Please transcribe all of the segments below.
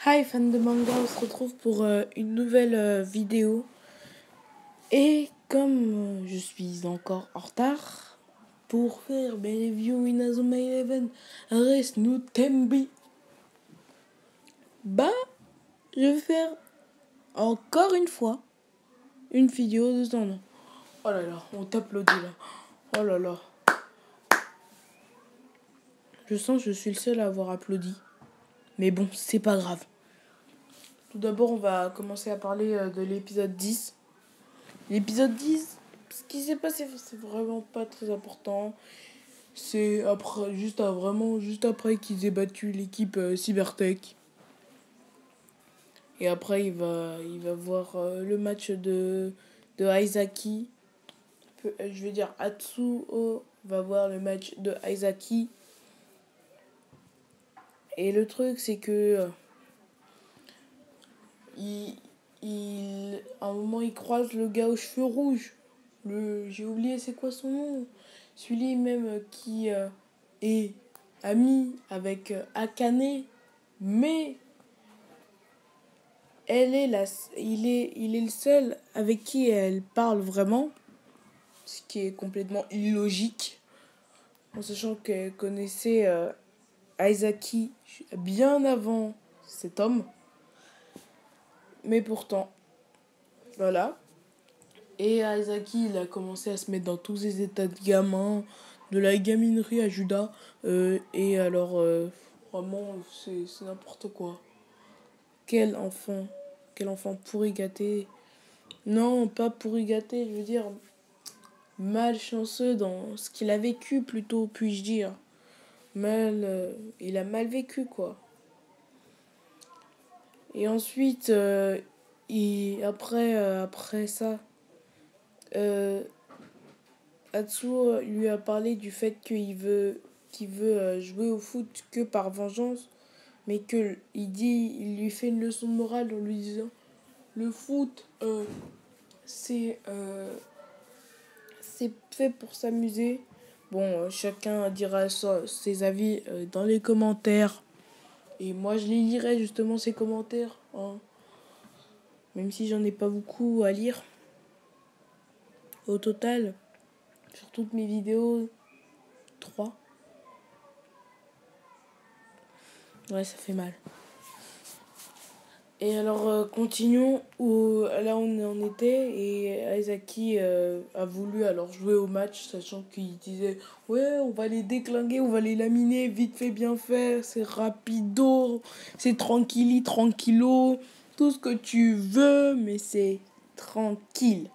Hi fans de manga, on se retrouve pour une nouvelle vidéo. Et comme je suis encore en retard pour faire mes reviews Inazuma Eleven Rest no Tembi, je vais faire encore une fois une vidéo de son nom. Oh là là, on t'applaudit là. Oh là là. Je sens que je suis le seul à avoir applaudi. Mais bon, c'est pas grave. Tout d'abord, on va commencer à parler de l'épisode 10. L'épisode 10, ce qui s'est passé, c'est vraiment pas très important. C'est après, juste après qu'ils aient battu l'équipe Cybertech. Et après, il va voir le match de Aizaki. Je vais dire Atsuo va voir le match de Aizaki. Et le truc, c'est que à un moment, il croise le gars aux cheveux rouges. J'ai oublié c'est quoi son nom. Celui même qui est ami avec Akane, mais il est le seul avec qui elle parle vraiment, ce qui est complètement illogique, en sachant qu'elle connaissait Aizaki bien avant cet homme. Mais pourtant, voilà. Et Aizaki, il a commencé à se mettre dans tous ses états de gamin, de la gaminerie à Judas. Et alors, vraiment, c'est n'importe quoi. Quel enfant pourri gâté. Non, pas pourri gâté, je veux dire malchanceux dans ce qu'il a vécu plutôt, puis-je dire. Il a mal vécu, quoi. Et ensuite, après ça, Atsuo lui a parlé du fait qu'il veut jouer au foot que par vengeance, mais il lui fait une leçon de morale en lui disant le foot c'est fait pour s'amuser. Bon, chacun dira ses avis dans les commentaires, et moi je les lirai justement ces commentaires, hein. Même si j'en ai pas beaucoup à lire au total sur toutes mes vidéos. 3. Ouais, ça fait mal. Et alors, continuons là où on en était. Et Aizaki a voulu alors jouer au match, sachant qu'il disait ouais, on va les déclinguer, on va les laminer, vite fait, bien fait, c'est rapido, c'est tranquillo, tout ce que tu veux, mais c'est tranquille.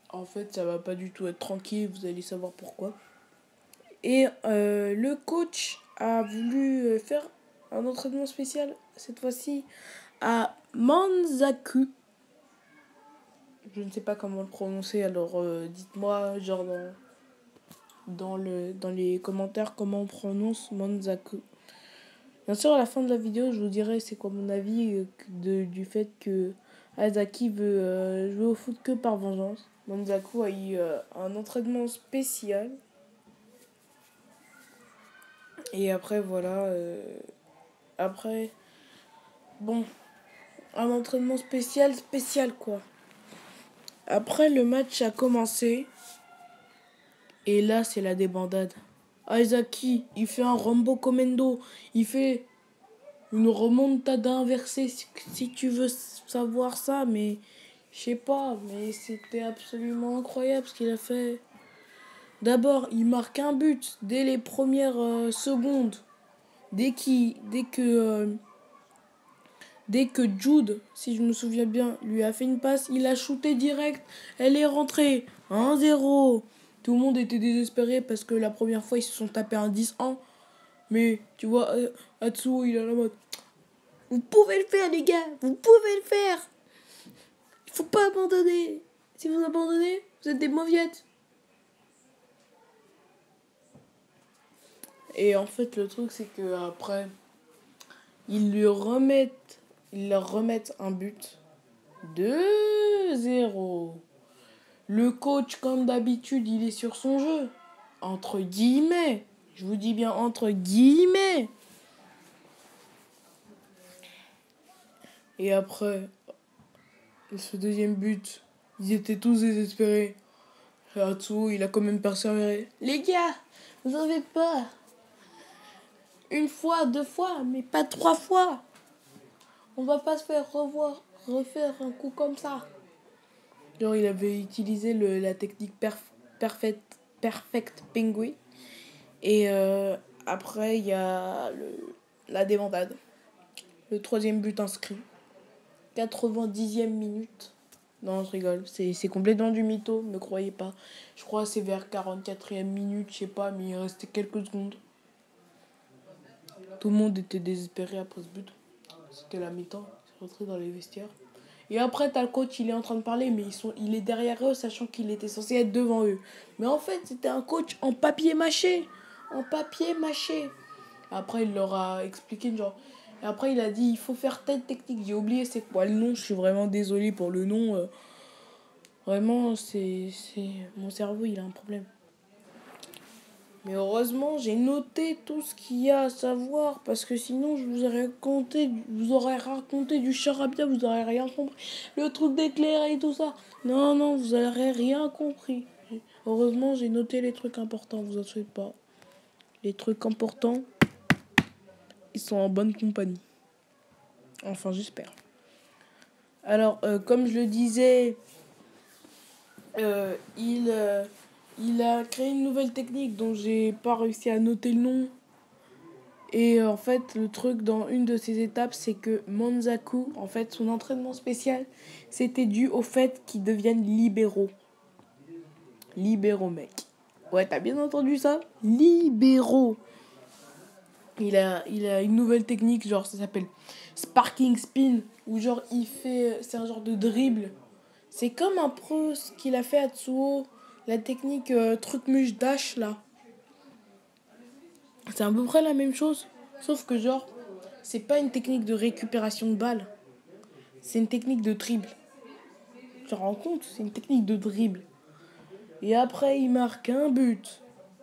En fait, ça va pas du tout être tranquille, vous allez savoir pourquoi. Et le coach a voulu faire un entraînement spécial, cette fois-ci, à Manzaku. Je ne sais pas comment le prononcer, alors dites-moi, genre dans les commentaires, comment on prononce Manzaku. Bien sûr, à la fin de la vidéo, je vous dirai c'est quoi mon avis du fait que Aizaki veut jouer au foot que par vengeance. Manzaku a eu un entraînement spécial. Et après, voilà. Après, bon, un entraînement spécial quoi. Après, le match a commencé. Et là, c'est la débandade. Aizaki, il fait un Rambo Commando. Il fait une remontada inversée, si tu veux savoir ça. Mais, je sais pas, mais c'était absolument incroyable ce qu'il a fait. D'abord, il marque un but dès les premières secondes. Dès que Jude, si je me souviens bien, lui a fait une passe, il a shooté direct. Elle est rentrée. 1-0. Tout le monde était désespéré parce que la première fois, ils se sont tapés un 10-1. Mais, tu vois, Atsuo, il est à la mode. Vous pouvez le faire, les gars. Vous pouvez le faire. Il faut pas abandonner. Si vous abandonnez, vous êtes des mauviettes. Et en fait, le truc, c'est que après, ils leur remettent un but. 2-0. Le coach, comme d'habitude, il est sur son jeu. Entre guillemets. Je vous dis bien entre guillemets. Et après, ce deuxième but, ils étaient tous désespérés. Et Atsuo, il a quand même persévéré. Les gars, vous avez pas une fois, 2 fois, mais pas 3 fois. On va pas se faire refaire un coup comme ça. Genre, il avait utilisé la technique perfect penguin. Et après, il y a la débandade. Le troisième but inscrit. 90e minute. Non, je rigole. C'est complètement du mytho, me croyez pas. Je crois que c'est vers 44e minute, je sais pas, mais il restait quelques secondes. Tout le monde était désespéré après ce but. C'était la mi-temps. Il est rentré dans les vestiaires. Et après, t'as le coach, il est en train de parler, mais il est derrière eux, sachant qu'il était censé être devant eux. Mais en fait, c'était un coach en papier mâché. En papier mâché. Après, il leur a expliqué, genre... Et après, il a dit, il faut faire telle technique. J'ai oublié c'est quoi le nom. Je suis vraiment désolé pour le nom. Vraiment, mon cerveau, il a un problème. Mais heureusement, j'ai noté tout ce qu'il y a à savoir. Parce que sinon, je vous aurais raconté du charabia. Vous aurez rien compris. Le truc d'éclair et tout ça. Non, vous aurez rien compris. Heureusement, j'ai noté les trucs importants. Vous en faites pas. Les trucs importants, ils sont en bonne compagnie. Enfin, j'espère. Alors, comme je le disais, il a créé une nouvelle technique dont j'ai pas réussi à noter le nom. Et en fait, le truc dans une de ces étapes, c'est que Manzaku, en fait, son entraînement spécial, c'était dû au fait qu'il devienne libéraux. Libéraux, mec. Ouais, t'as bien entendu ça? Libéraux. Il a une nouvelle technique, genre ça s'appelle Sparking Spin, où genre c'est un genre de dribble. C'est comme un peu ce qu'il a fait à Tsuo, la technique truc muche dash là. C'est à peu près la même chose, sauf que genre, c'est pas une technique de récupération de balles, c'est une technique de dribble. Tu te rends compte? C'est une technique de dribble. Et après, il marque un but,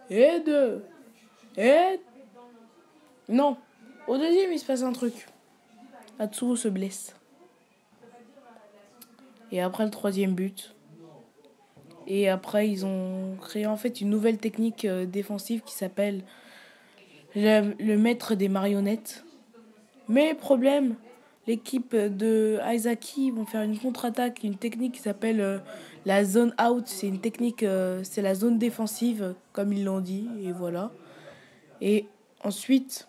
et deux, et... Non, au deuxième, il se passe un truc. Atsuo se blesse. Et après le troisième but. Et après, ils ont créé en fait une nouvelle technique défensive qui s'appelle le maître des marionnettes. Mais problème, l'équipe de Aizaki vont faire une contre-attaque, une technique qui s'appelle la zone out. C'est une technique, c'est la zone défensive, comme ils l'ont dit, et voilà. Et ensuite,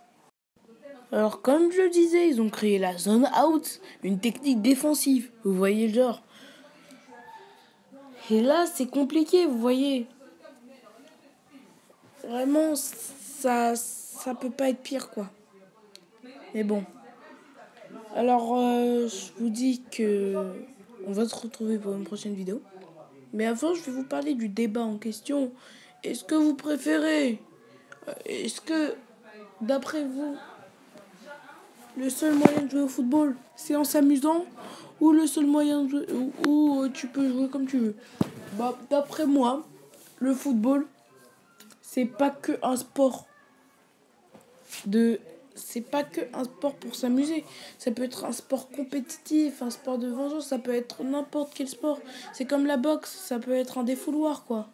alors comme je le disais, ils ont créé la zone out, une technique défensive. Vous voyez le genre. Et là, c'est compliqué, vous voyez. Vraiment, ça peut pas être pire, quoi. Mais bon. Alors, je vous dis que on va se retrouver pour une prochaine vidéo. Mais avant, je vais vous parler du débat en question. Est-ce que vous préférez Est-ce que, d'après vous, le seul moyen de jouer au football, c'est en s'amusant, ou le seul moyen de jouer, où tu peux jouer comme tu veux? Bah, d'après moi, le football, c'est pas que un sport c'est pas que un sport pour s'amuser. Ça peut être un sport compétitif, un sport de vengeance, ça peut être n'importe quel sport. C'est comme la boxe, ça peut être un défouloir, quoi.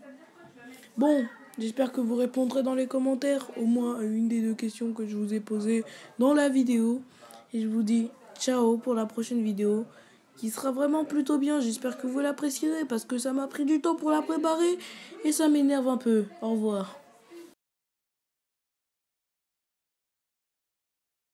Bon, j'espère que vous répondrez dans les commentaires au moins à une des 2 questions que je vous ai posées dans la vidéo. Et je vous dis ciao pour la prochaine vidéo qui sera vraiment plutôt bien. J'espère que vous l'apprécierez parce que ça m'a pris du temps pour la préparer et ça m'énerve un peu. Au revoir.